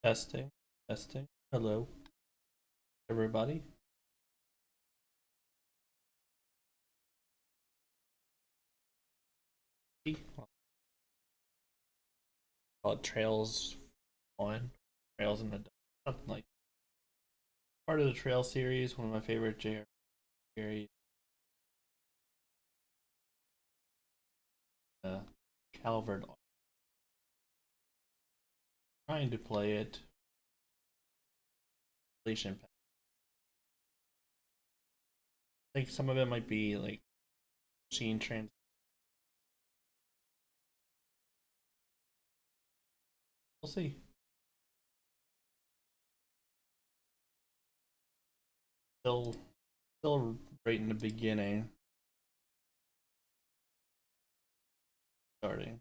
Testing, testing. Hello, everybody. Called Trails on Trails in the Dark. Something like part of the Trail series. One of my favorite JR series. Uh, Calvert. Trying to play it. Completion. I think some of it might be like machine trans. We'll see. Still right in the beginning. Starting.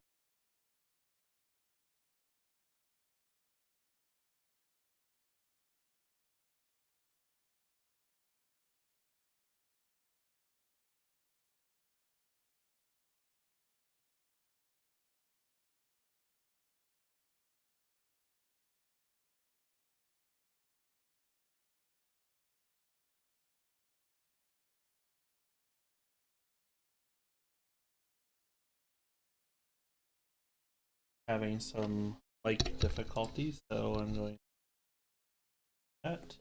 Having some mic difficulties, so I'm going to that.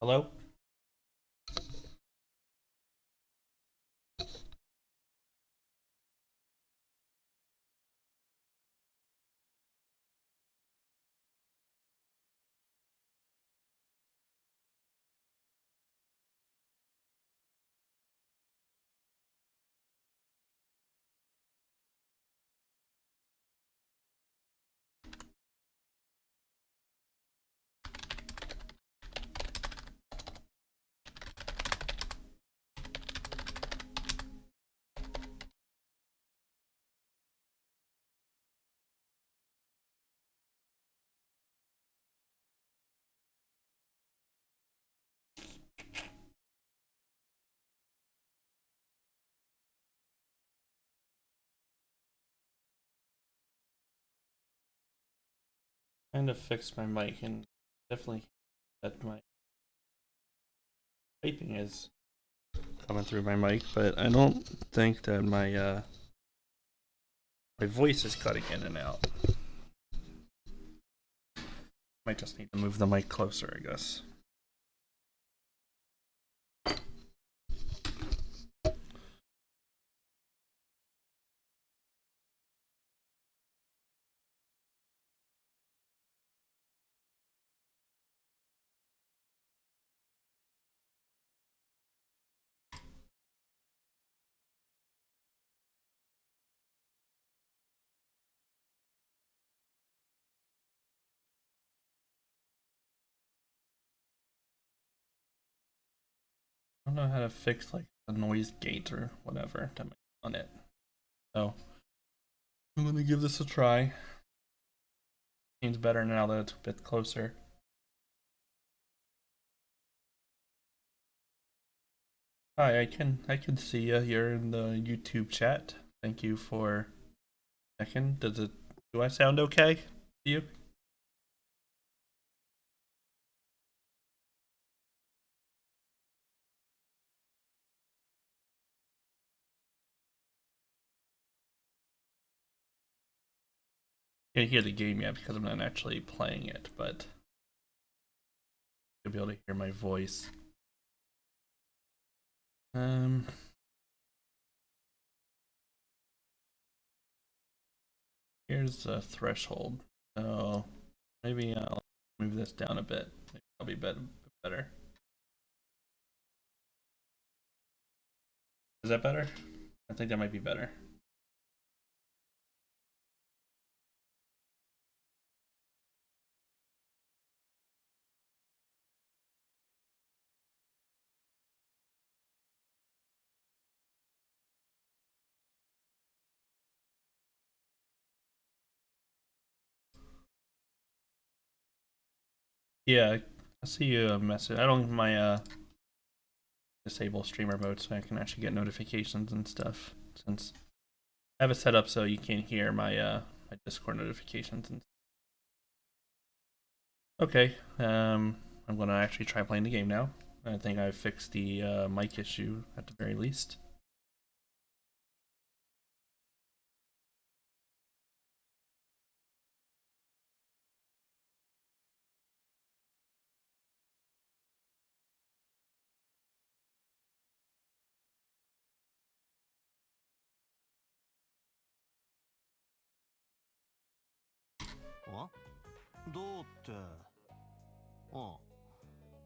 Hello? Trying to fix my mic and definitely that my typing is coming through my mic, but I don't think that my voice is cutting in and out. Might just need to move the mic closer, I guess. I don't know how to fix like the noise gate or whatever to make on it. So I'm gonna give this a try. Seems better now that it's a bit closer. Hi, I can see you here in the YouTube chat. Thank you for checking. Do I sound okay to you? Can't hear the game yet because I'm not actually playing it, but you'll be able to hear my voice. Um, Here's the threshold. So maybe I'll move this down a bit. Maybe that'll be better. Is that better? I think that might be better. Yeah, I see you a message. I don't my disable streamer mode so I can actually get notifications and stuff. Since I have it set up so you can't hear my my Discord notifications. Okay, I'm gonna actually try playing the game now. I think I fixed the mic issue at the very least.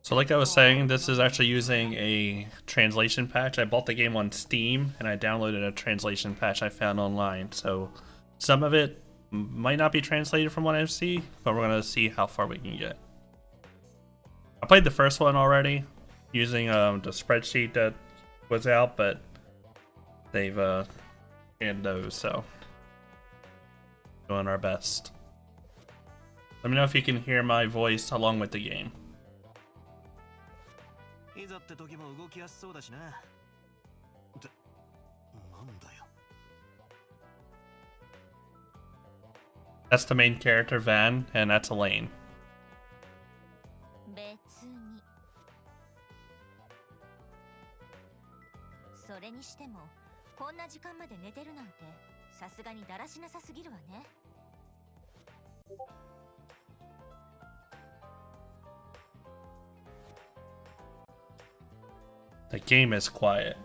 So like I was saying, this is actually using a translation patch. I bought the game on Steam and I downloaded a translation patch I found online. So some of it might not be translated from what I see, but we're gonna see how far we can get. I played the first one already using the spreadsheet that was out, but they've scanned those, so doing our best. Let me know if you can hear my voice along with the game. That's the main character, Van, and that's Elaine. それにしてもこんな時間まで寝てるなんてさすがにだらしなさすぎるわね。The game is quiet.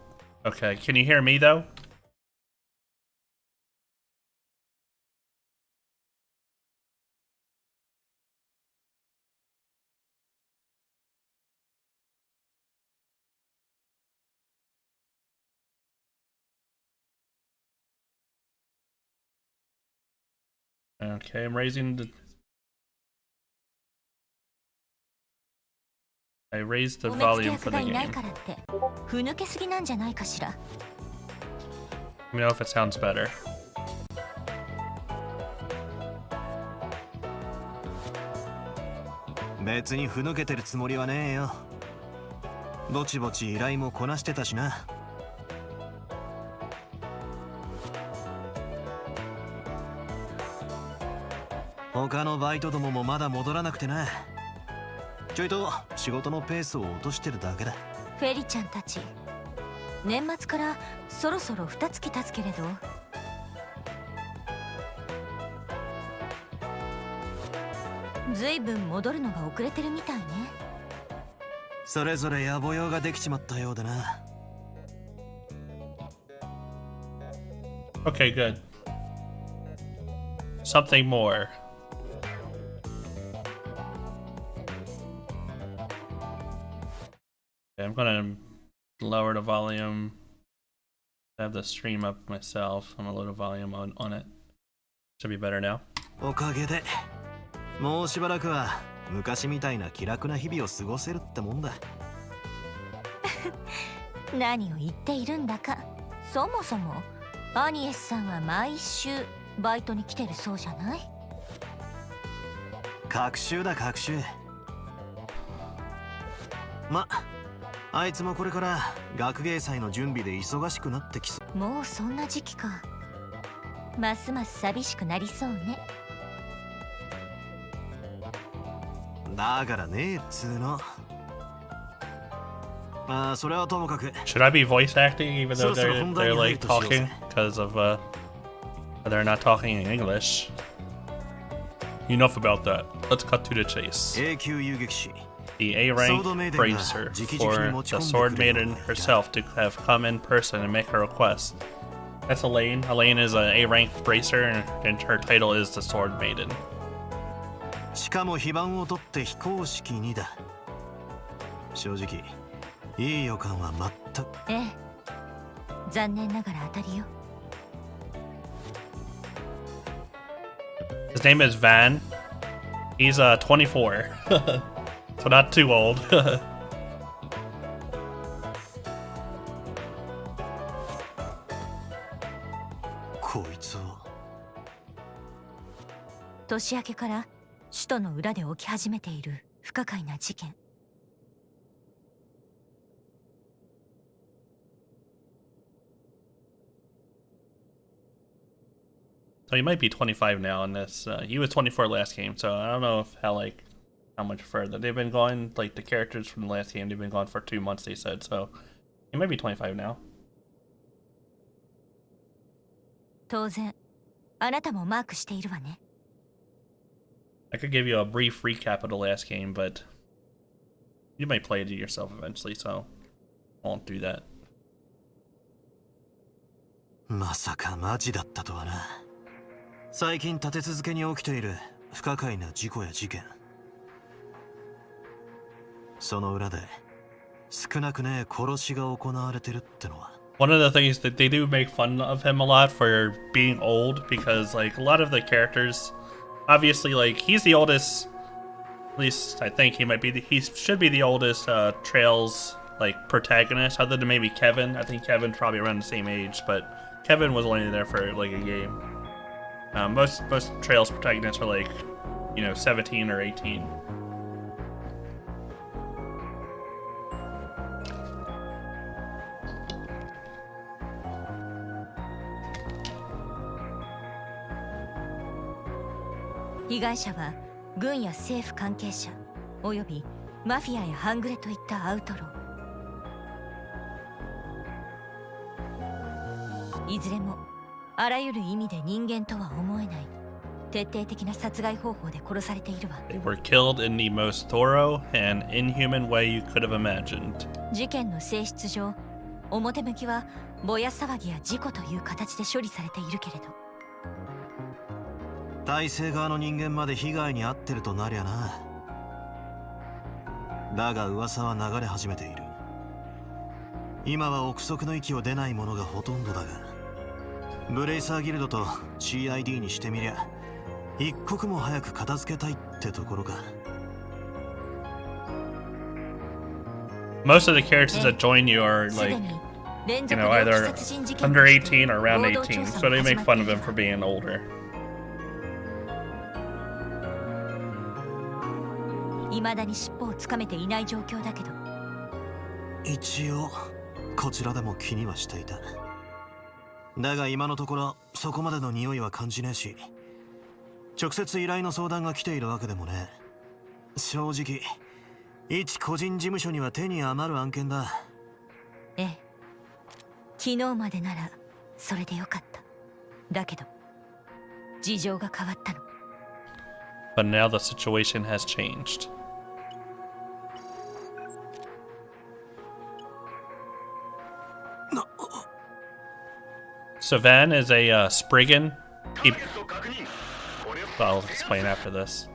Okay, can you hear me though? Okay, I'm raising the... I raised the volume for the game. Let me know if it sounds better. 別にふぬけてるつもりはねえよ。ぼちぼち依頼もこなしてたしな。他のバイトどももまだ戻らなくてな。ちょいと仕事のペースを落としてるだけだ。フェリちゃんたち、年末からそろそろ2月経つけれど。ずいぶん戻るのが遅れてるみたいね。それぞれ野暮用ができちまったようだな。Okay, good. Something more. Okay, I'm gonna lower the volume. I have the stream up myself. I'm gonna lower the volume on it. Should be better now. おかげでもうしばらくは昔みたいな気楽な日々を過ごせるってもんだ。何を言っているんだか。そもそもアニエスさんは毎週バイトに来てるそうじゃない。隔週だ隔週。ま、あいつもこれから学芸祭の準備で忙しくなってきそう。もうそんな時期か。ますます寂しくなりそうね。だからねえっつうの。まあそれはともかく。Should I be voice acting even though they're like talking because of they're not talking in English? Enough about that. Let's cut to the chase. 永久遊撃士。 The A-rank bracer for the Sword Maiden herself to have come in person and make a request. That's Elaine. Elaine is an A-rank bracer and her title is the Sword Maiden. しかも非番を取って非公式にだ。正直いい予感は全く。ええ、残念ながら当たりよ。His name is Van. He's 24. So not too old. こいつは年明けから首都の裏で起き始めている不可解な事件。So he might be 25 now in this. He was 24 last game, so I don't know if how much further they've been going. Like the characters from the last game, they've been gone for 2 months. They said so. He might be 25 now. 当然あなたもマークしているわね。 I could give you a brief recap of the last game, but you might play it yourself eventually, so I won't do that. まさかマジだったとはな。最近立て続けに起きている不可解な事故や事件。その裏で少なくねえ殺しが行われてるってのは。One of the things that they do make fun of him a lot for being old, because like a lot of the characters, obviously like he's the oldest, at least I think he should be the oldest Trails like protagonist, other than maybe Kevin. I think Kevin's probably around the same age, but Kevin was only there for like a game. Most Trails protagonists are like, 17 or 18. 被害者は軍や政府関係者およびマフィアや半グレといったアウトロー。いずれもあらゆる意味で人間とは思えない徹底的な殺害方法で殺されているわ。They were killed in the most thorough and inhuman way you could have imagined. 事件の性質上、表向きはぼや騒ぎや事故という形で処理されているけれど、体制側の人間まで被害に遭ってるとなりゃな。だが噂は流れ始めている。今は憶測の域を出ないものがほとんどだが、ブレイサーギルドと CID にしてみりゃ一刻も早く片付けたいってところか。Most of the characters that join you are like, either under 18 or around 18, so they make fun of him for being older. 未だに尻尾をつかめていない状況だけど、一応こちらでも気にはしていた。だが今のところそこまでの匂いは感じねえし、直接依頼の相談が来ているわけでもね。正直一個人事務所には手に余る案件だ。ええ、昨日までならそれでよかった。だけど事情が変わったの。 But now the situation has changed. Savan is a Spriggan. I'll explain after this.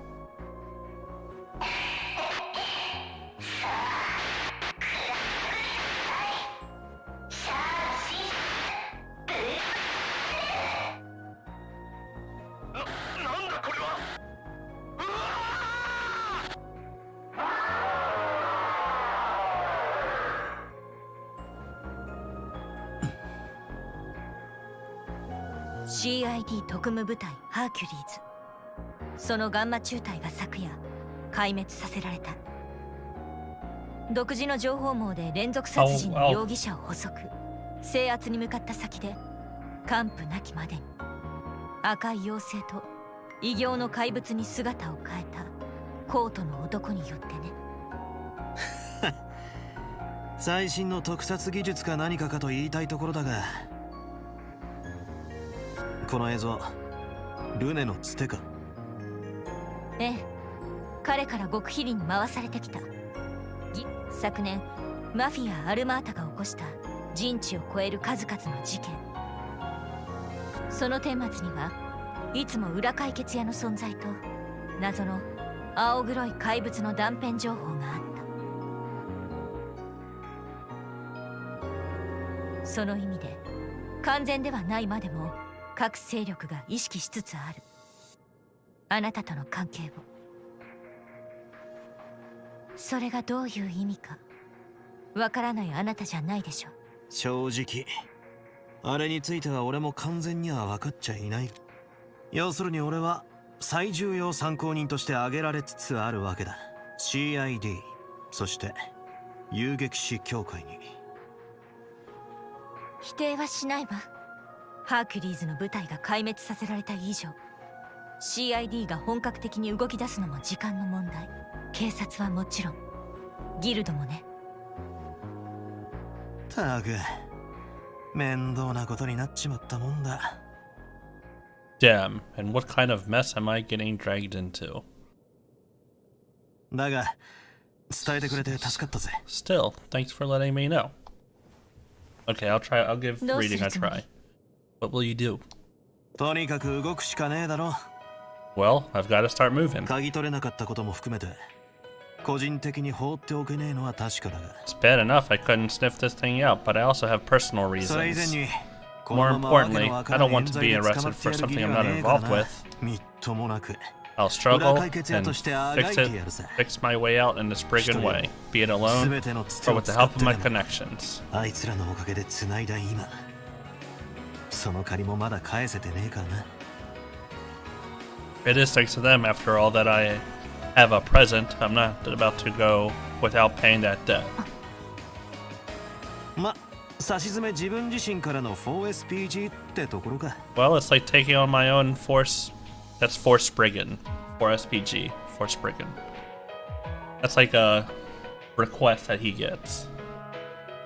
CID 特務部隊ハーキュリーズ、そのガンマ中隊が昨夜壊滅させられた。独自の情報網で連続殺人の容疑者を捕捉、制圧に向かった先で完膚なきまでに赤い妖精と異形の怪物に姿を変えたコートの男によってね。最新の特撮技術か何かかと言いたいところだが、この映像ルネのつてか。ええ、彼から極秘裏に回されてきた。昨年マフィア・アルマータが起こした人知を超える数々の事件。その顛末にはいつも裏解決屋の存在と謎の青黒い怪物の断片情報があった。その意味で完全ではないまでも各勢力が意識しつつあるあなたとの関係を。それがどういう意味かわからないあなたじゃないでしょ。正直あれについては俺も完全には分かっちゃいない。要するに俺は最重要参考人として挙げられつつあるわけだ。 CID そして遊撃士協会に。否定はしないわ。ハーキュリーズの部隊が壊滅させられた以上、CID が本格的に動き出すのも時間の問題。警察はもちろんギルドもね。たく面倒なことになっちまったもんだ。Damn, and what kind of mess am I getting dragged into? だが伝えてくれて助かったぜ。 Still, thanks for letting me know. Okay, I'll give reading a try. What will you do? とにかく動くしかねえだろ。 Well, I've got to start moving. 嗅ぎ取れなかったことも含めて個人的に放っておけねえのは確かだが。 It's bad enough I couldn't sniff this thing out, but I also have personal それ以前 reasons. に More importantly, I don't want to be arrested for something I'm not involved with. みっともなく I'll struggle and fix my way out in this brigand way, be it alone or with the help of my connections. あいつらのおかげで繋いだ今、その借りもまだ返せてねえからな。 It is thanks to them, after all, that I have a present. I'm not about to go without paying that debt. ま、差し詰め自分自身からの 4SPG ってところか。 Well, it's like taking on my own force. That's Force Brigand. 4SPG. Force Brigand. That's like a request that he gets.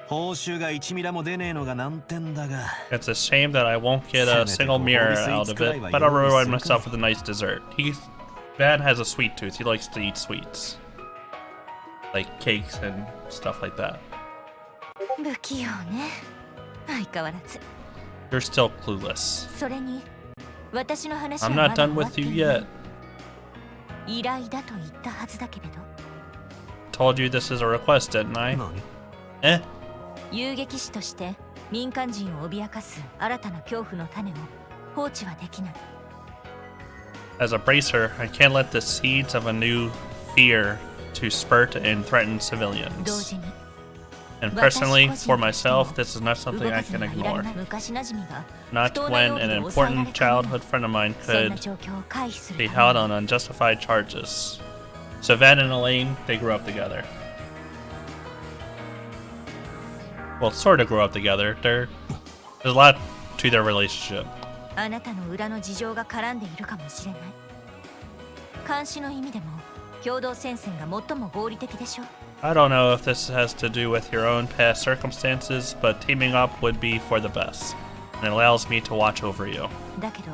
報酬が1ミラも出ねえのが難点だが。 It's a shame that I won't get a single mirror out of it, but I'll reward myself with a nice dessert. Van has a sweet tooth. He likes to eat sweets. Like cakes and stuff like that. 不器用ね、相変わらず。 You're still clueless. それに私の話は I'm ま not だ done 終わっ with て you いない。 yet. 依頼だと言ったはずだけれど。 Told you this is a request, didn't I? 何？ Eh? 遊撃士として民間人を脅かす新たな恐怖の種を放置はできない。 As a bracer, I can't let the seeds of a new fear to spurt and threaten 同 civilians. 時に And personally, for myself, this is not something 動 I かず can にはいられ ignore. ない昔馴染みが Not when an important childhood friend of mine そんな could 状況を回避す be る held on unjustified charges. So Van and Elaine, they grew up together. Well, sort of grew up together. There's a lot to their relationship. あなたの裏の事情が絡んでいるかもしれない。監視の意味でも共同戦線が最も合理的でしょ。 I don't know if this has to do with your own past circumstances, but teaming up would be for the best, and it allows me to watch over you. だけど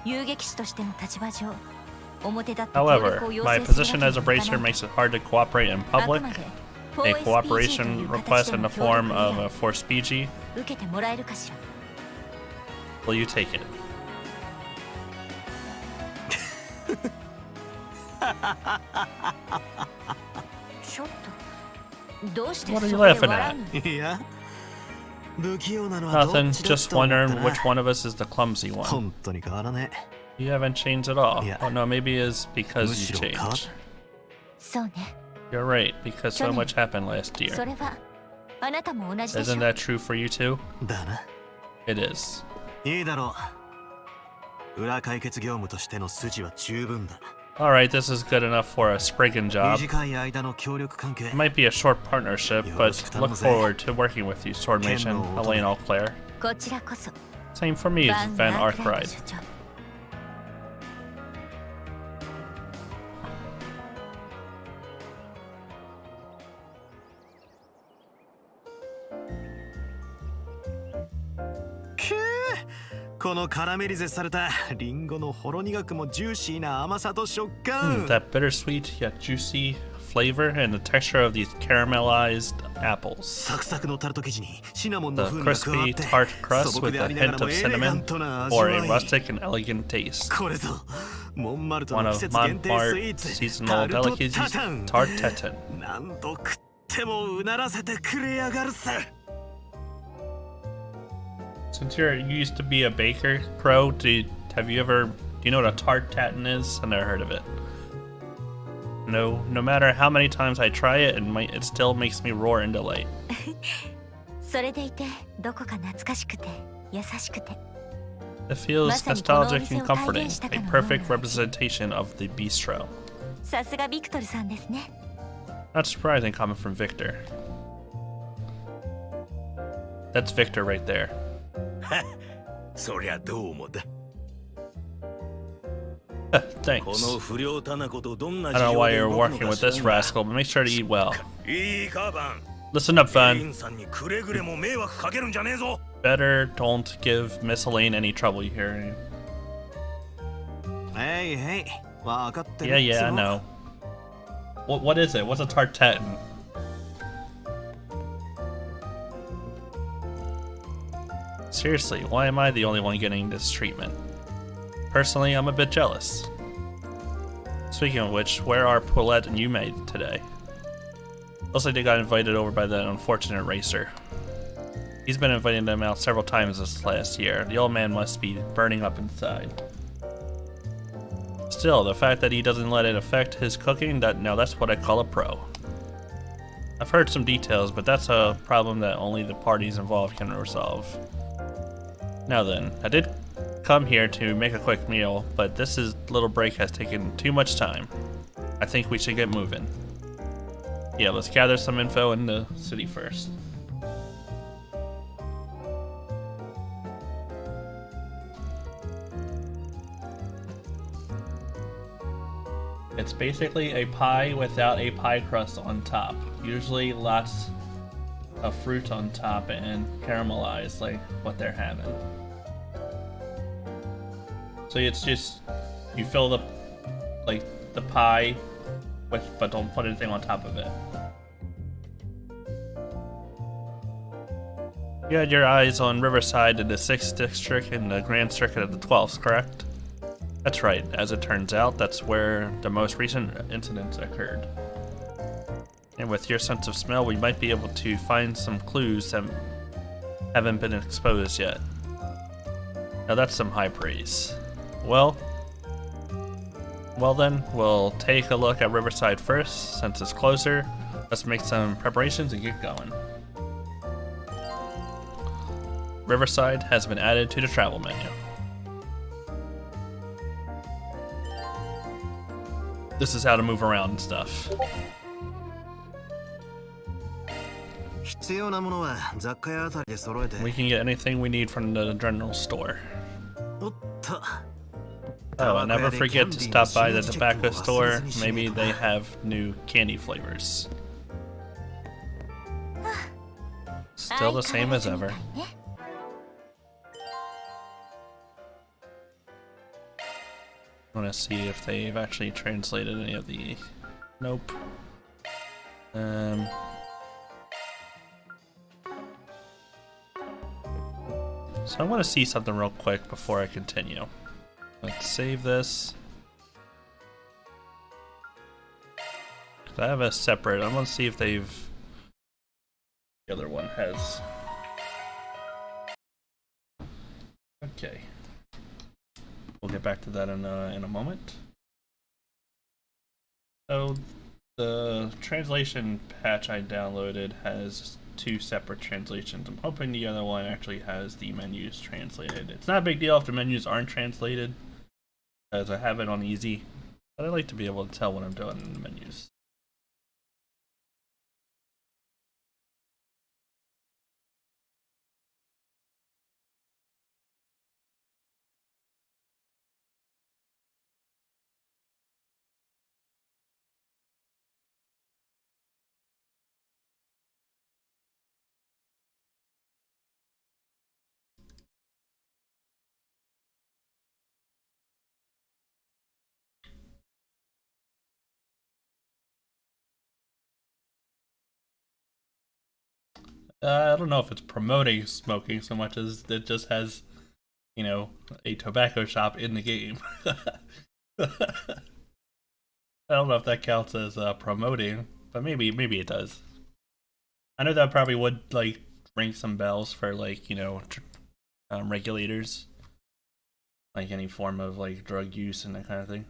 遊撃士としての立場上、表立って協力 However, を要 my 請する position わ as け a にはいか bracer ない。 makes it hard to cooperate in あ public. くまで A4SPG と cooperation いう request 形で in の the 協 form 力 of 依 a 頼 force PG. 受けてもらえるかしら。 Will you take it? ちょっとどうして What are そ you こで laughing 笑 at? うの？いや、不器用なのはど Nothing, っちだ just と思った wondering な。 which one of us is the clumsy one. 本当に変わらね You haven't changed at all. Yeah. Oh no, maybe it's because you むしろ変わっ changed. そうね。 You're right, because so Johnny, much happened last そ year. れはあなたも同じでし Isn't ょ。 that true for you too? だな。 It is. いいだろう。裏解決業務としての筋は十分だ。 Alright, this is good enough for a Spriggan job. 短い間の協力関係。 It might be a short partnership, but look forward to working with you, Swordmation, Elaine Allclair. こちらこそ。 Same for me, バン Van アークライ Arkwright. ド所長。このカラメリゼされたリンゴのほろ苦くもジューシーな甘さと食感。 That bittersweet yet juicy flavor and the texture of these caramelized apples. サクサクのタルト生地にシナモンの The 風味が加わっ crispy て tart crust 素朴 with で a ありなが hint らも of エレガン cinnamon トな味 or わ a い。 rustic and elegant taste. これぞモンマルト One の季 of 節限定スイー Montmart's ツ seasonal タルト delicacies, タタン。 tart tatin. 何度食ってもうならせてくれやがるさ。 Since you used to be a baker, Crow, do you know what a tart tatin is? I've never heard of it. No matter how many times I try it, it still makes me roar in delight. それでいてどこか懐かしくて優しくて。 It feels まさにこのお nostalgic 店を and 体 comforting, 現したか a のような perfect representation of the bistro. さすがビクトルさんですね。 Not surprising coming from Victor. That's Victor right there. そりゃどうもだ。 Thanks. この不良タナコとどんな I 事 don't know 情 why で you're 動くの working か with 知ら this んが。 rascal, but make sure to eat well. いいかバン。 Listen up, 店 Fen. 員さんにくれぐれも迷惑かけるんじゃねえぞ。 Better don't give Miss Elaine any trouble, you hear? Hey, hey. わかってる。 Yeah, I know. What is it? What's a tartan? Seriously, why am I the only one getting this treatment? Personally, I'm a bit jealous. Speaking of which, where are Paulette and Yume today? Looks like they got invited over by that unfortunate racer. He's been inviting them out several times this last year. The old man must be burning up inside. Still, the fact that he doesn't let it affect his cooking, that's what I call a pro. I've heard some details, but that's a problem that only the parties involved can resolve. Now then, I did come here to make a quick meal, but this little break has taken too much time. I think we should get moving. Yeah, let's gather some info in the city first. It's basically a pie without a pie crust on top. Usually lots of fruit on top and caramelized like what they're having. So it's just, you fill the pie with, but don't put anything on top of it. You had your eyes on Riverside in the 6th District and the Grand Circuit of the 12th, correct? That's right. As it turns out, that's where the most recent incidents occurred. And with your sense of smell, we might be able to find some clues that haven't been exposed yet. Now that's some high praise. Well then, we'll take a look at Riverside first, since it's closer. Let's make some preparations and get going. Riverside has been added to the travel menu. This is how to move around and stuff. 必要なものは雑貨屋あたりで揃えて。 We can get anything we need from the general store. おっと。 Oh, and never forget to stop by the tobacco store. Maybe they have new candy flavors. Still the same as ever. I want to see if they've actually translated any of the... Nope. So I want to see something real quick before I continue. Let's save this. I have a separate. I want to see if they've. The other one has. Okay. We'll get back to that in a moment. So the translation patch I downloaded has 2 separate translations. I'm hoping the other one actually has the menus translated. It's not a big deal if the menus aren't translated, as I have it on easy, but I like to be able to tell what I'm doing in the menus. I don't know if it's promoting smoking so much as it just has, you know, a tobacco shop in the game. I don't know if that counts as promoting, but maybe it does. I know that probably would like ring some bells for like, you know, regulators, like any form of like drug use and that kind of thing.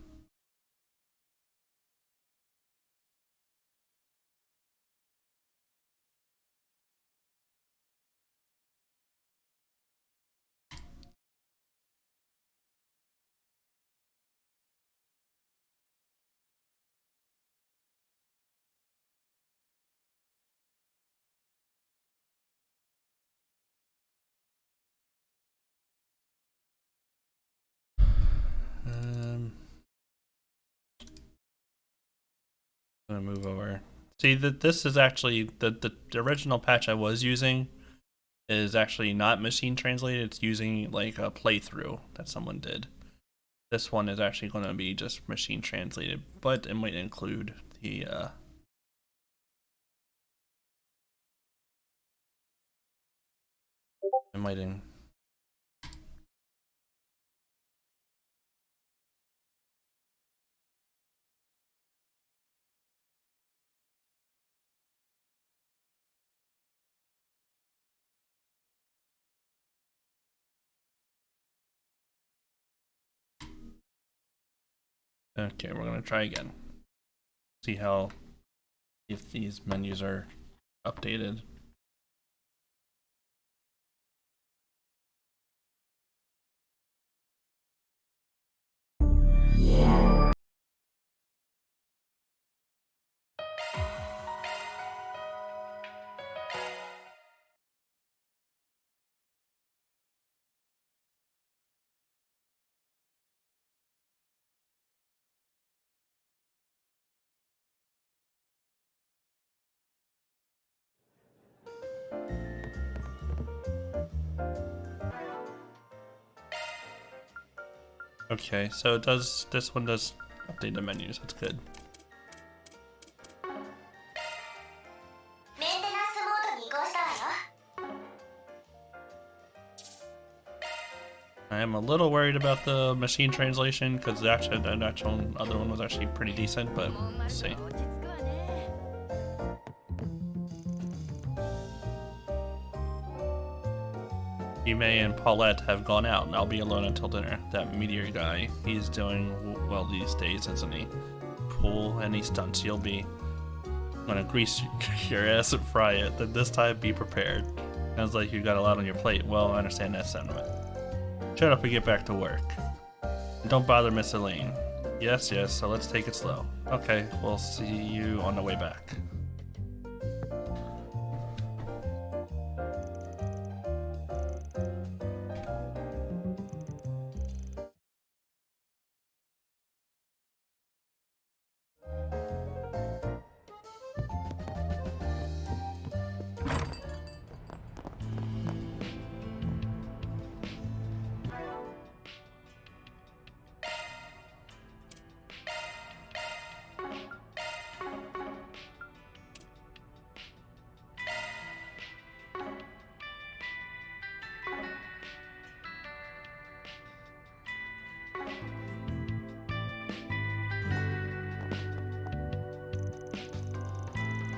I'm gonna move over. See that this is actually the original patch I was using is actually not machine translated. It's using like a playthrough that someone did. This one is actually going to be just machine translated, but it might include the it might in Okay, we're gonna try again. See how if these menus are updated. Okay, so it does. This one does update the menus. That's good. I am a little worried about the machine translation because the actual other one was actually pretty decent, but we'll see. Yume and Paulette have gone out, and I'll be alone until dinner. That meteor guy, he's doing well these days, isn't he? Pull any stunts you'll be. I'm gonna grease your ass and fry it, then this time be prepared. Sounds like you got a lot on your plate. Well, I understand that sentiment. Shut up and get back to work. And don't bother Miss Elaine. Yes, so let's take it slow. Okay, we'll see you on the way back.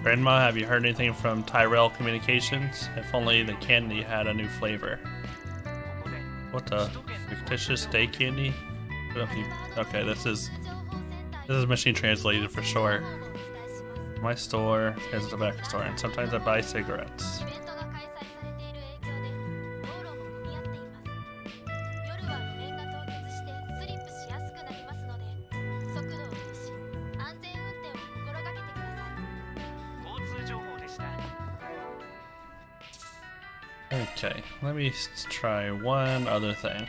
Grandma, have you heard anything from Tyrell Communications? If only the candy had a new flavor. What the fictitious day candy? Okay, this is machine translated for sure. My store is a tobacco store, and sometimes I buy cigarettes. Okay, let me try one other thing.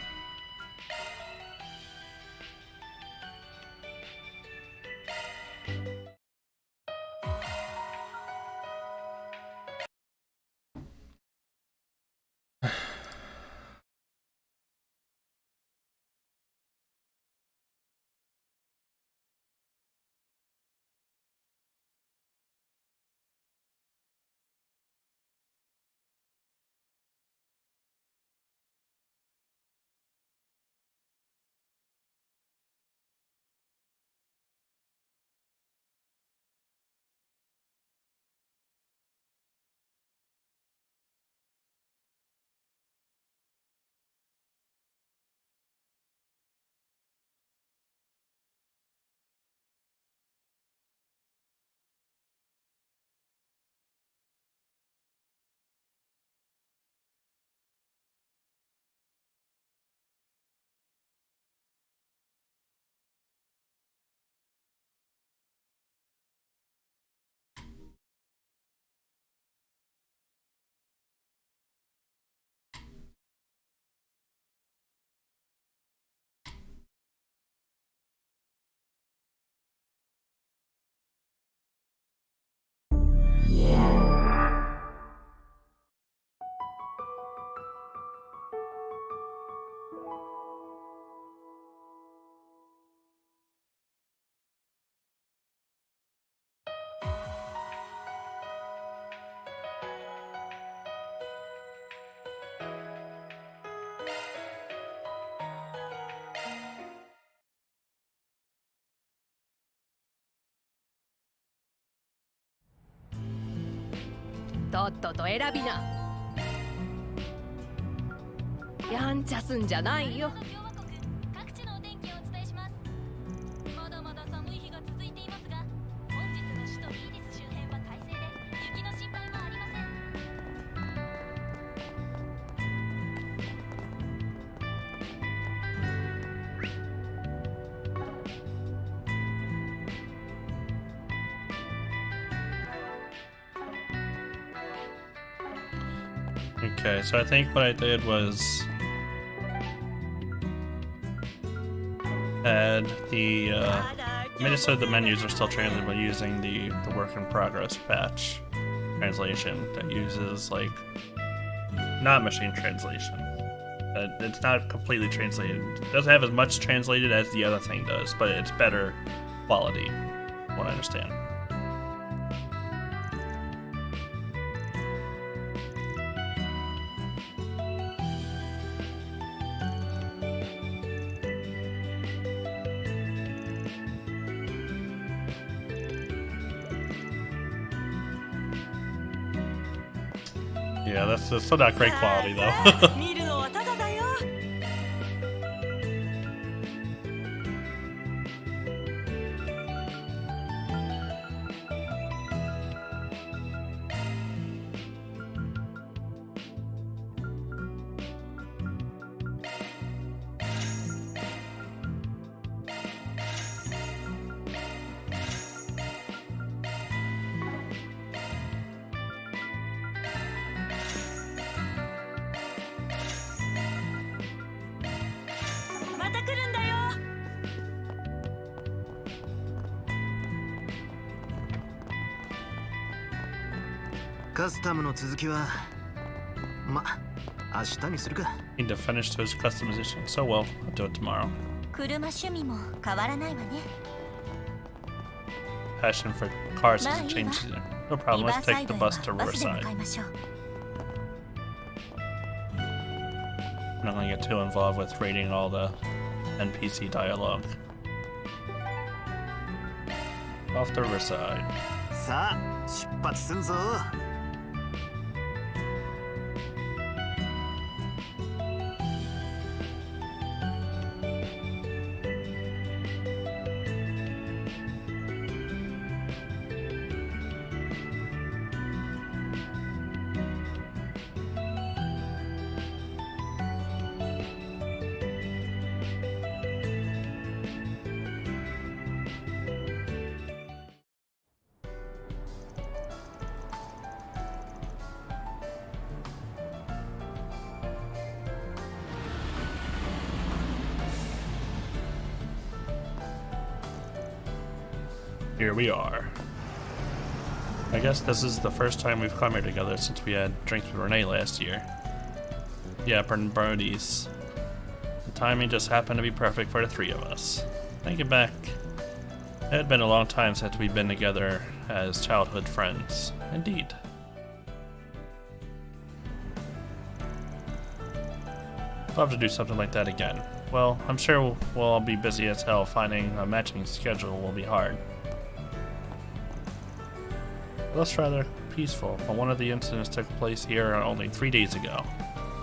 とっとと選びな。やんちゃすんじゃないよ。各地のお天気をお伝えします。まだまだ寒い日が続いていますが、本日の首都イーディス周辺は快晴で雪の心配もありません。 Okay, so I think what I did was add the I mean, so the menus are still translated, but using the work in progress patch translation that uses like not machine translation. It's not completely translated. It doesn't have as much translated as the other thing does, but it's better quality, from what I understand. Yeah, that's still not great quality though. 見るのはただだよ。また来るんだよ。カスタムの続きはま、明日にするか。 Need to finish those customizations. So well, I'll do it tomorrow. 車趣味も変わらないわね。 Passion for cars まあ hasn't いいわ。 changed either. No リ problem. バ Let's ーサ take イ the ドへ bus は to バスで向 Riverside. かいましょう。 I'm not gonna get too involved with reading all the NPC dialogue. Off to Riverside. さあ、出発すんぞ。Here we are. I guess this is the first time we've come here together since we had drinks with Renee last year. Yeah, Brodies. The timing just happened to be perfect for the three of us. Thinking back, it had been a long time since we'd been together as childhood friends. Indeed. Love to do something like that again. Well, I'm sure we'll all be busy as hell. Finding a matching schedule will be hard. It looks rather peaceful, but one of the incidents took place here only 3 days ago.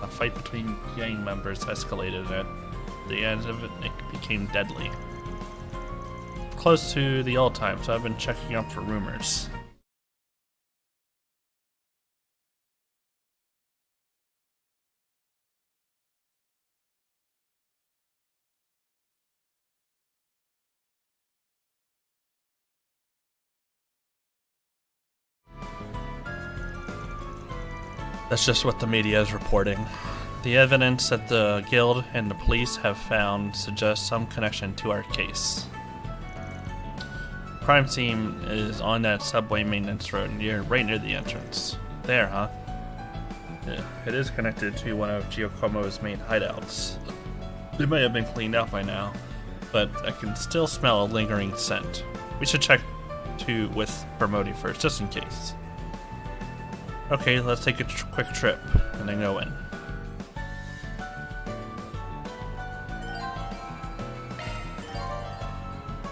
A fight between gang members escalated, and at the end of it, it became deadly. Close to the old times, so I've been checking up for rumors. That's just what the media is reporting. The evidence that the guild and the police have found suggests some connection to our case. Crime scene is on that subway maintenance road right near the entrance. There, huh? Yeah, it is connected to one of Giacomo's main hideouts. It may have been cleaned out by now, but I can still smell a lingering scent. We should check with Bermodi first, just in case. Okay, let's take a quick trip, and then go in.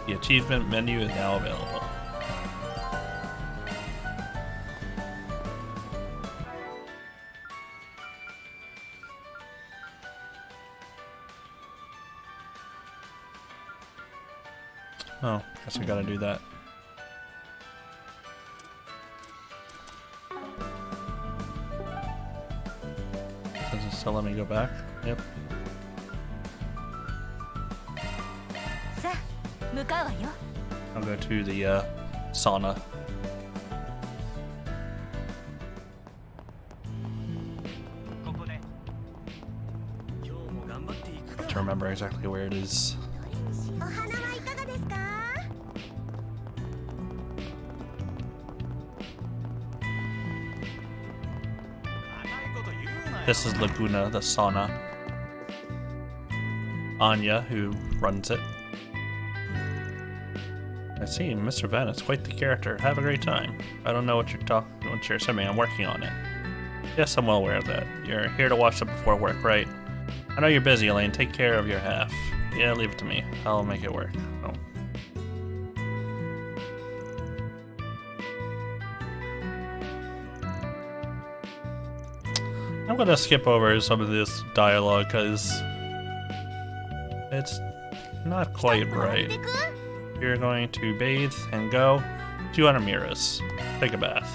The achievement menu is now available. Oh, guess I gotta do that. Does it still let me go back? Yep. さあ向かうわよ I'll go to the sauna. I have to remember exactly where it is. お花はいかがですか This is Laguna, the sauna. Anya, who runs it. I see, Mr. Van is quite the character. Have a great time. I don't know what you're assuming. I'm working on it. Yes, I'm well aware of that. You're here to watch it before work, right? I know you're busy, Elaine. Take care of your half. Yeah, leave it to me. I'll make it work. Oh. I'm gonna skip over some of this dialogue because it's not quite right. You're going to bathe and go. 200 mirrors. Take a bath.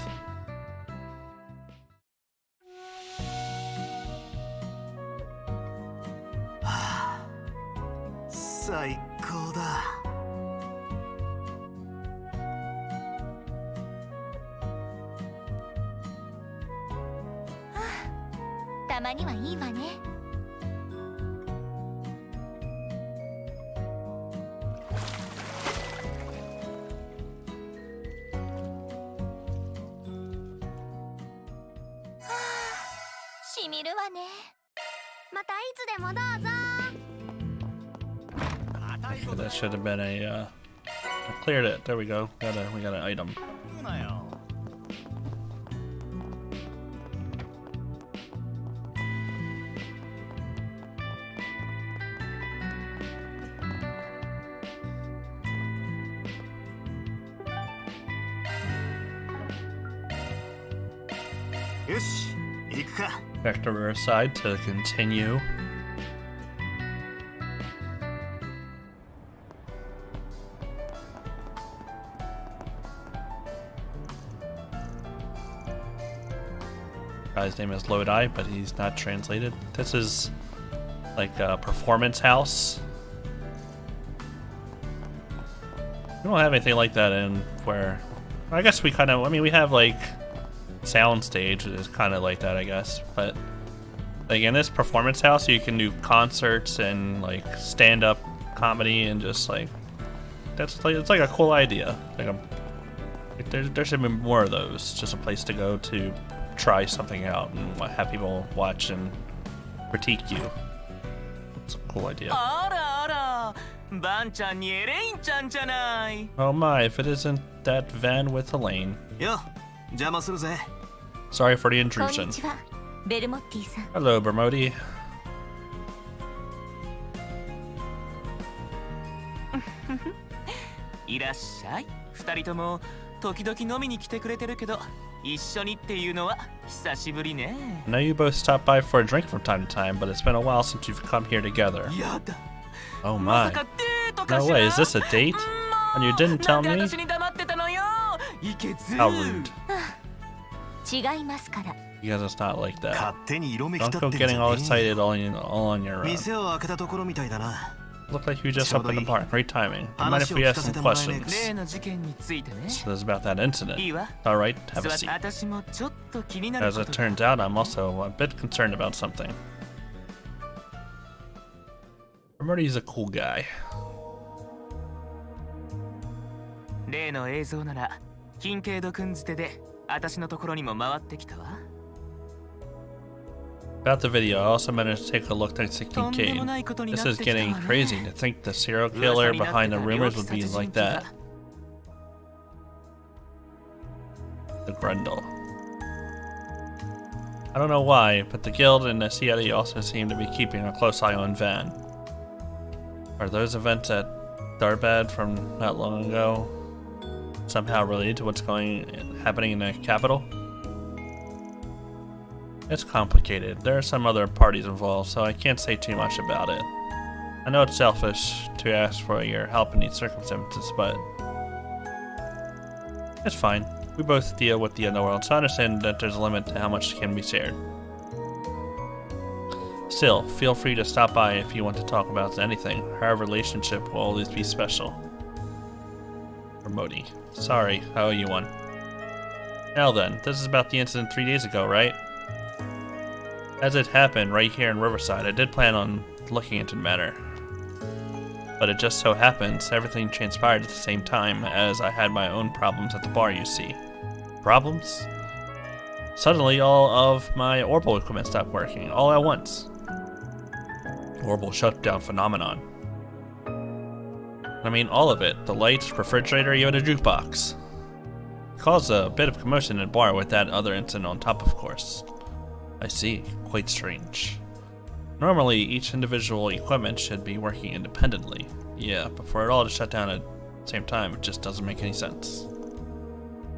最高だ。たまにはいいわね しみるわねまたいつでもどうぞ Okay, that should have been a. I cleared it. There we go. We got an item. Back to Riverside to continue. Guy's name is Lodi, but he's not translated. This is like a performance house. We don't have anything like that in where. I guess we kind of. I mean, we have like soundstage is kind of like that, I guess. But like in this performance house, you can do concerts and like stand-up comedy and just like that's like it's like a cool idea. There should be more of those. Just a place to go to try something out and have people watch and critique you. It's a cool idea. Oh my, if it isn't that van with Elaine. Sorry for the こん intrusion. にちはベルモッティさん Hello, Bermodi. いらっしゃい。二人とも時々飲みに来てくれてるけど、一緒にっていうのは久しぶりね。 I know you both stop by for a drink from time to time, but it's been a while since you've come here together. やだ。 Oh ま my. さかデートか No しら way, is this a date? And you didn't な tell んで me? 私に黙ってたのよ。いけず。 How rude. 違いますから You guys, it's not like that. 勝手に色めき立 Don't って go んじ getting ゃ all ねえ excited all on your own. 店を開けたところみたいだな。 Look like you just opened the bar. Great timing. You mind if we ask some questions? 例の事件についてね。 So this is about that incident. いいわ。 Alright, have a 座っ seat. 私もちょっと気になる As こ it とが。 turns out, I'm also a bit concerned about something. Murdy's a cool guy. 例の映像なら、キンケイド君づてで私のところにも回ってきたわ。 About the video, I also managed to take a look next to とんで Kincaid. もないことにな This って is きたわ getting ね。 crazy to think the serial killer behind the rumors would be like that. The Grundle. I don't know why, but the guild and the CID also seem to be keeping a close eye on Van. Are those events at Darbad from not long ago somehow related to what's happening in the capital? It's complicated. There are some other parties involved, so I can't say too much about it. I know it's selfish to ask for your help in these circumstances, but it's fine. We both deal with the underworld, so I understand that there's a limit to how much can be shared. Still, feel free to stop by if you want to talk about anything. Our relationship will always be special. Modi. Sorry, I owe you one. Now then, this is about the incident 3 days ago, right? As it happened right here in Riverside, I did plan on looking into the matter. But it just so happens everything transpired at the same time as I had my own problems at the bar, you see. Problems? Suddenly, all of my orbital equipment stopped working, all at once. Orbital shutdown phenomenon. I mean, all of it. The lights, refrigerator, even a jukebox. Caused a bit of commotion in the bar with that other incident on top, of course. I see. Quite strange. Normally, each individual equipment should be working independently. Yeah, but for it all to shut down at the same time, it just doesn't make any sense.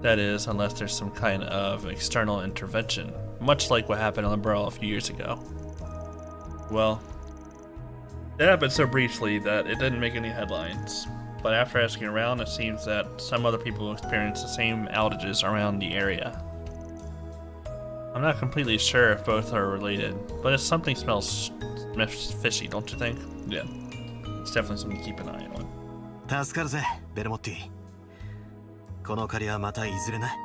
That is, unless there's some kind of external intervention, much like what happened on the Burrow a few years ago. Well, it happened so briefly that it didn't make any headlines, but after asking around, it seems that some other people experienced the same outages around the area. I'm not completely sure if both are related, but if something smells fishy, don't you think? Yeah, it's definitely something to keep an eye on. 助かるぜ、ベルモッティ。この借りはまたいずれな。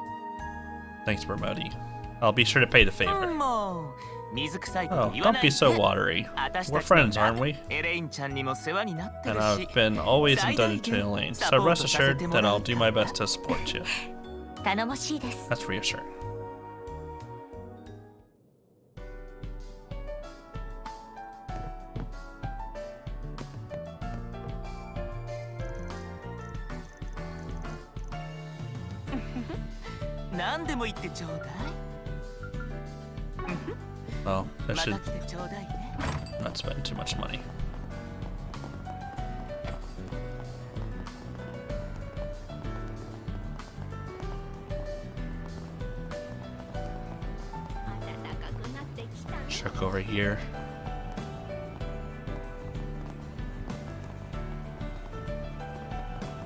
Thanks, Bermodi. I'll be sure to pay the favor. Oh, don't be so watery. We're friends, aren't we? And I've been always indebted to Elaine, so rest assured that I'll do my best to support you. 頼もしいです。 That's reassuring. Oh, I should not spend too much money. Check over here.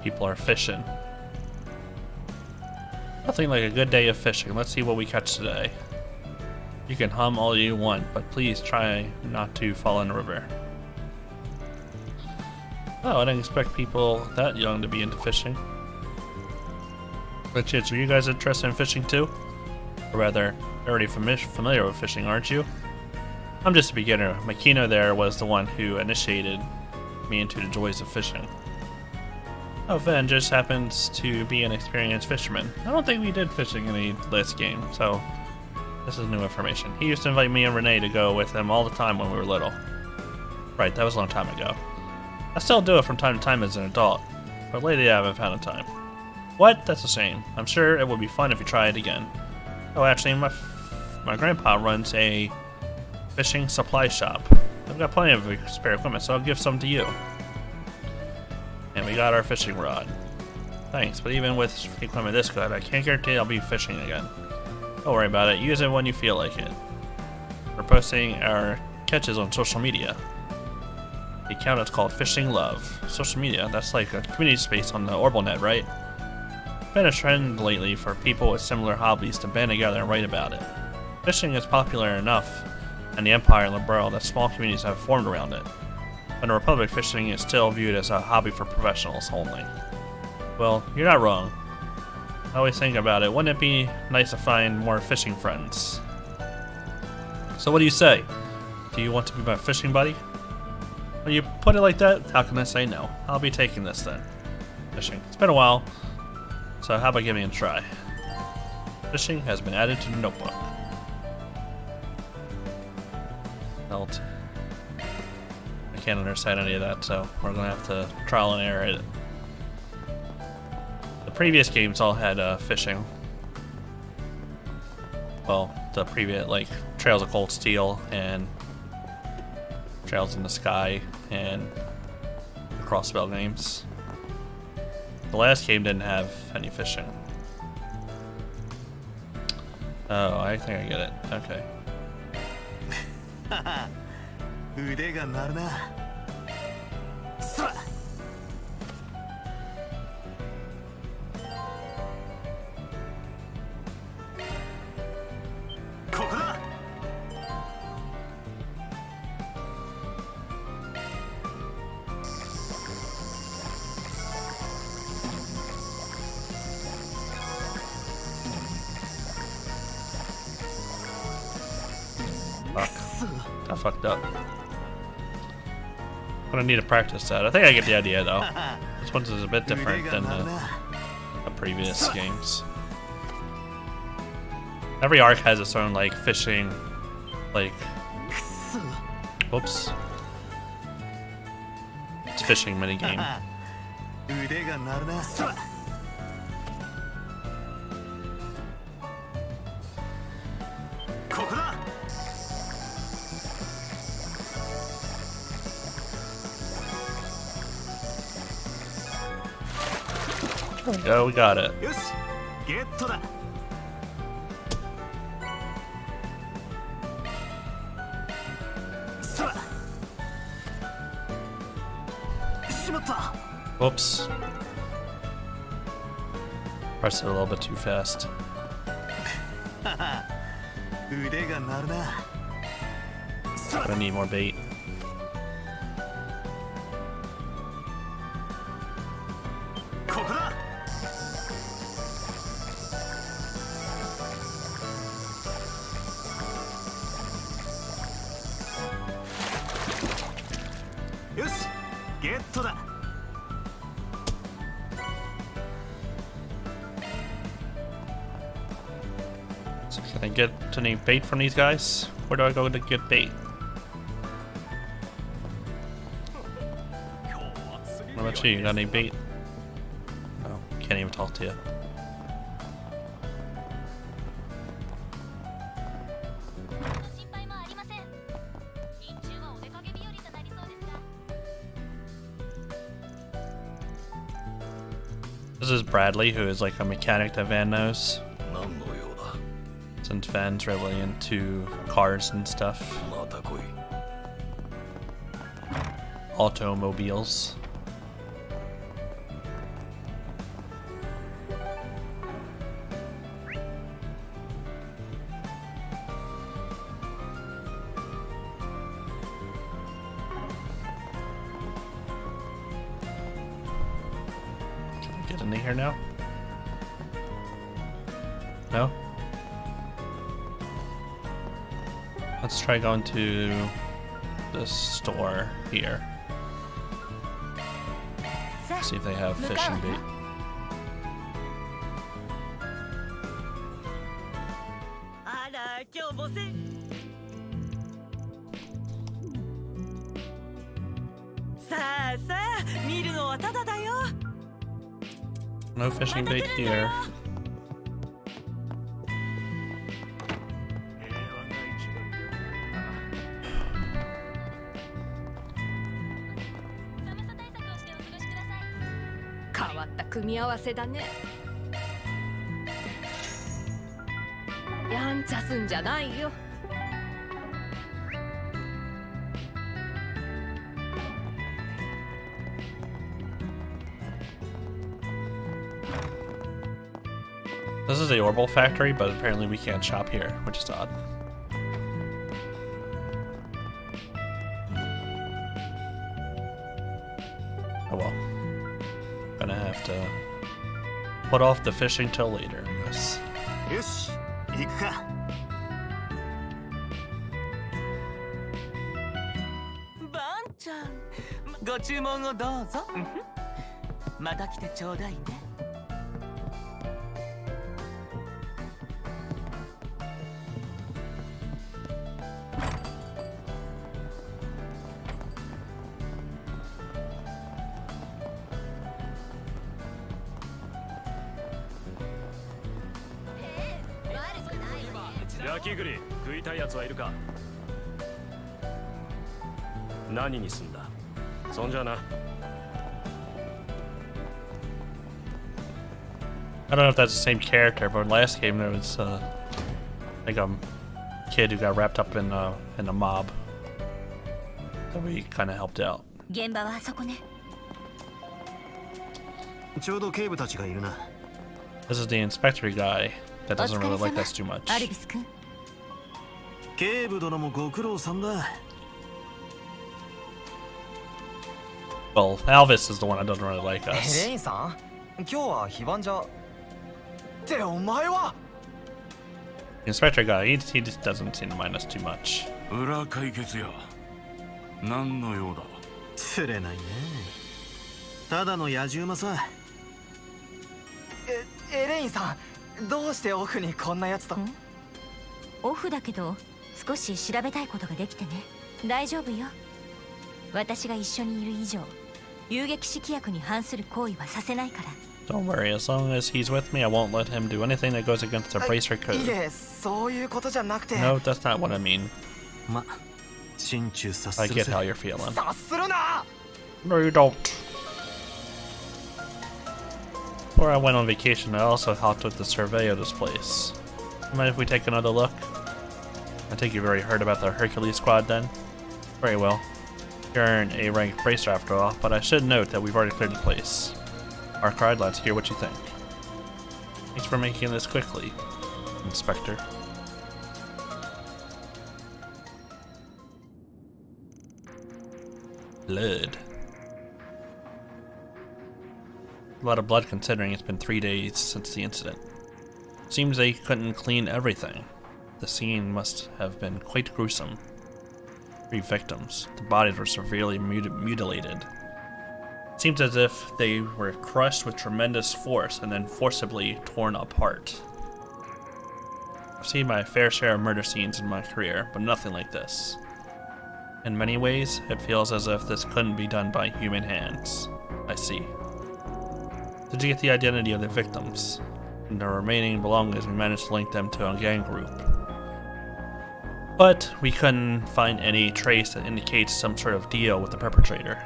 People are fishing. Nothing like a good day of fishing. Let's see what we catch today. You can hum all you want, but please try not to fall in the river. Oh, I didn't expect people that young to be into fishing. But kids, are you guys interested in fishing too? Or rather, already familiar with fishing, aren't you? I'm just a beginner. Makino there was the one who initiated me into the joys of fishing. Oh, Ven just happens to be an experienced fisherman. I don't think we did fishing in the last game, so this is new information. He used to invite me and Renee to go with him all the time when we were little. Right, that was a long time ago. I still do it from time to time as an adult, but lately I haven't found the time. What? That's a shame. I'm sure it would be fun if you try it again. Oh, actually, my grandpa runs a fishing supply shop. I've got plenty of spare equipment, so I'll give some to you. And we got our fishing rod. Thanks, but even with equipment this good, I can't guarantee I'll be fishing again. Don't worry about it, use it when you feel like it. We're posting our catches on social media. The account is called Fishing Love. Social media, that's like a community space on the OrbitalNet, right? Been a trend lately for people with similar hobbies to band together and write about it. Fishing is popular enough in the Empire and Liberal that small communities have formed around it. In the Republic, fishing is still viewed as a hobby for professionals only. Well, you're not wrong. I always think about it, wouldn't it be nice to find more fishing friends? So what do you say? Do you want to be my fishing buddy? When you put it like that, how can I say no? I'll be taking this then. Fishing. It's been a while, so how about giving it a try? Fishing has been added to the notebook. Belt. I can't understand any of that, so we're gonna have to trial and error it. The previous games all had fishing. Well, the previous, like, Trails of Cold Steel and Trails in the Sky and the Crossbell games. The last game didn't have any fishing. Oh, I think I get it. Okay. 腕が鳴るな。Fuck. Got fucked up. I'm gonna need to practice that. I think I get the idea though. This one's a bit different than the previous games. Every arc has its own like fishing, like, whoops. It's fishing minigame. There we go, we got it. Whoops. Pressed it a little bit too fast. I need more bait. So can I get any bait from these guys? Where do I go to get bait? What about you? You got any bait? Oh, can't even talk to you. This is Bradley, who is like a mechanic that Van knows. Since Van's really into cars and stuff. Automobiles. Can I get in here now? No? Let's try going to the store here. See if they have fishing bait. No fishing bait here. This is the Orbital factory, but apparently we can't shop here, which is odd. Oh well. Gonna have to put off the fishing till later, I guess. Ban-chan, ご注文をどうぞ。また来てちょうだいね。焼き栗食いたいやつはいるか。何にすんだ。そんじゃな。I don't know if that's the same character, but last game there was like a kid who got wrapped up in a mob that we kind of helped out. 現場はあそこね。ちょうど警部たちがいるな。This is the inspector guy that doesn't really like us too much. アルビス君。警部殿もご苦労さんだ。Well, Alvis is the one that doesn't really like us. レインさん、今日は非番じゃ。ってお前は。He Inspector guy, he just doesn't seem to mind us too much. 裏解決や何の用だ釣れないね。ただの野獣馬さ。エレインさん、どうしてオフにこんなやつと。オフだけど少し調べたいことができてね。大丈夫よ。私が一緒にいる以上遊撃士規約に反する行為はさせないから。 Don't worry, as long as he's with me, I won't let him do anything that goes against the bracer い code. え、そういうことじゃなくて。 No, that's not what I mean. ま、心中察す I る get ぜ。 how you're feeling. 察するな。 No, you don't. Before I went on vacation, I also helped with the survey of this place. Mind if we take another look? I think you've already heard about the Hercules squad then? Very well. You're an A-rank bracer after all, but I should note that we've already cleared the place. Mark, I'd like to hear what you think. Thanks for making this quickly, Inspector. Blood. A lot of blood considering it's been 3 days since the incident. Seems they couldn't clean everything. The scene must have been quite gruesome. 3 victims. The bodies were severely mutilated. Seems as if they were crushed with tremendous force and then forcibly torn apart. I've seen my fair share of murder scenes in my career, but nothing like this. In many ways, it feels as if this couldn't be done by human hands. I see. Did you get the identity of the victims? And the remaining belongings, we managed to link them to a gang group. But we couldn't find any trace that indicates some sort of deal with the perpetrator.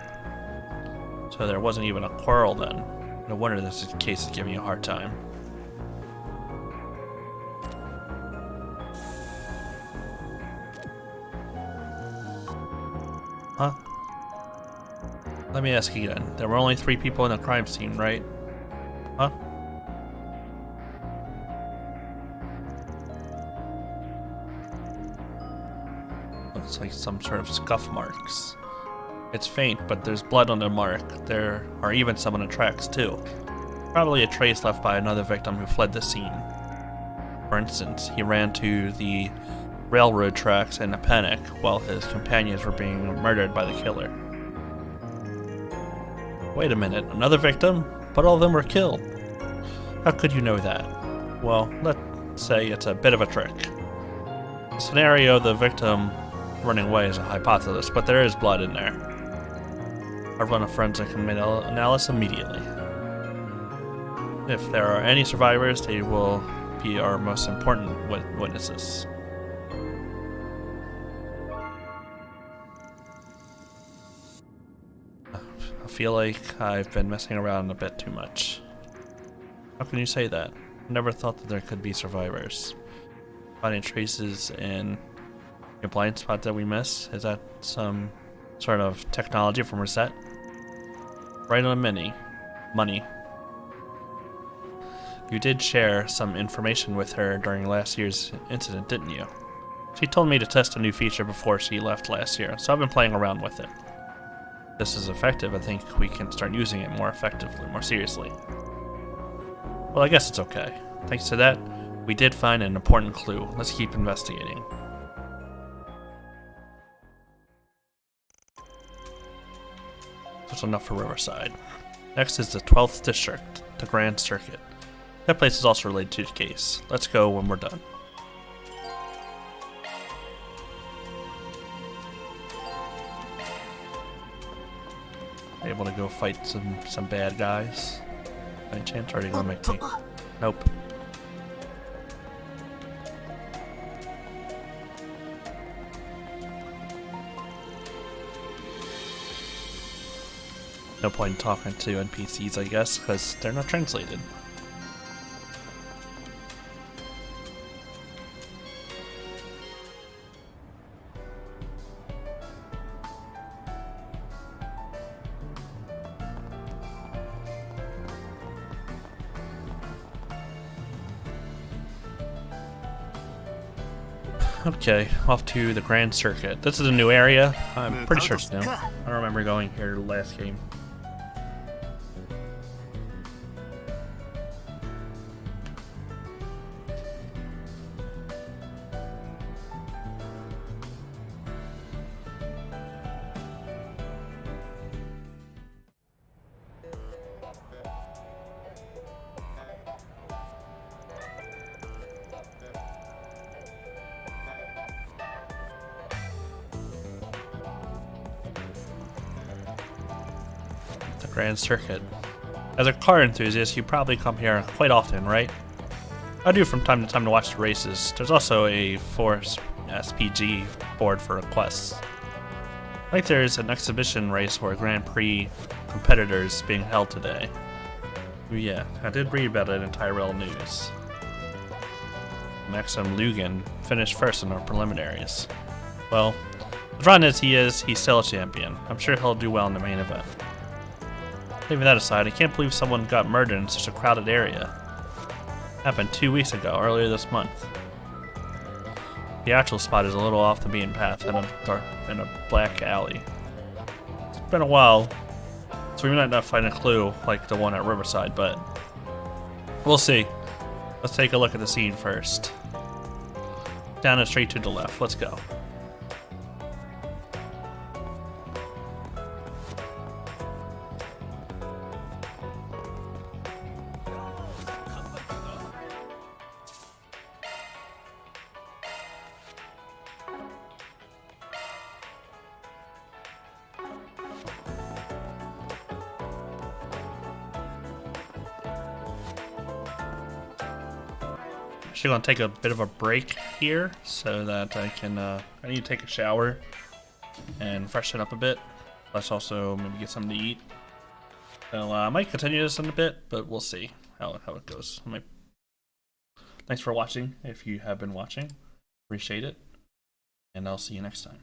So there wasn't even a quarrel then. No wonder this case is giving you a hard time. Huh? Let me ask again. There were only 3 people in the crime scene, right? Huh? Looks like some sort of scuff marks. It's faint, but there's blood on the mark. There are even some on the tracks, too. Probably a trace left by another victim who fled the scene. For instance, he ran to the railroad tracks in a panic while his companions were being murdered by the killer. Wait a minute, another victim? But all of them were killed. How could you know that? Well, let's say it's a bit of a trick. The scenario of the victim running away is a hypothesis, but there is blood in there. I'll run a forensic analysis immediately. If there are any survivors, they will be our most important witnesses. I feel like I've been messing around a bit too much. How can you say that? I never thought that there could be survivors. Finding traces in a blind spot that we missed? Is that some sort of technology from Reset? Right on money. You did share some information with her during last year's incident, didn't you? She told me to test a new feature before she left last year, so I've been playing around with it. If this is effective, I think we can start using it more effectively, more seriously. Well, I guess it's okay. Thanks to that, we did find an important clue. Let's keep investigating. That's enough for Riverside. Next is the 12th District, the Grand Circuit. That place is also related to the case. Let's go when we're done. Able to go fight some bad guys? Any chance? Or are you gonna make me? Nope. No point in talking to NPCs, I guess, because they're not translated. Okay, off to the Grand Circuit. This is a new area. I'm pretty sure it's new. I don't remember going here last game. Grand Circuit. As a car enthusiast, you probably come here quite often, right? I do from time to time to watch the races. There's also a Force SPG board for requests. Like there's an exhibition race or Grand Prix competitors being held today. Ooh, yeah, I did read about it in Tyrell News. Maxim Lugan finished first in our preliminaries. Well, as rotten as he's still a champion. I'm sure he'll do well in the main event. Leaving that aside, I can't believe someone got murdered in such a crowded area. Happened 2 weeks ago, earlier this month. The actual spot is a little off the beaten path in a black alley. It's been a while, so we might not find a clue like the one at Riverside, but we'll see. Let's take a look at the scene first. Down and straight to the left. Let's go. Actually gonna take a bit of a break here so that I can I need to take a shower and freshen up a bit, plus also maybe get something to eat. So I might continue this in a bit, but we'll see how it goes. Thanks for watching if you have been watching. Appreciate it, and I'll see you next time.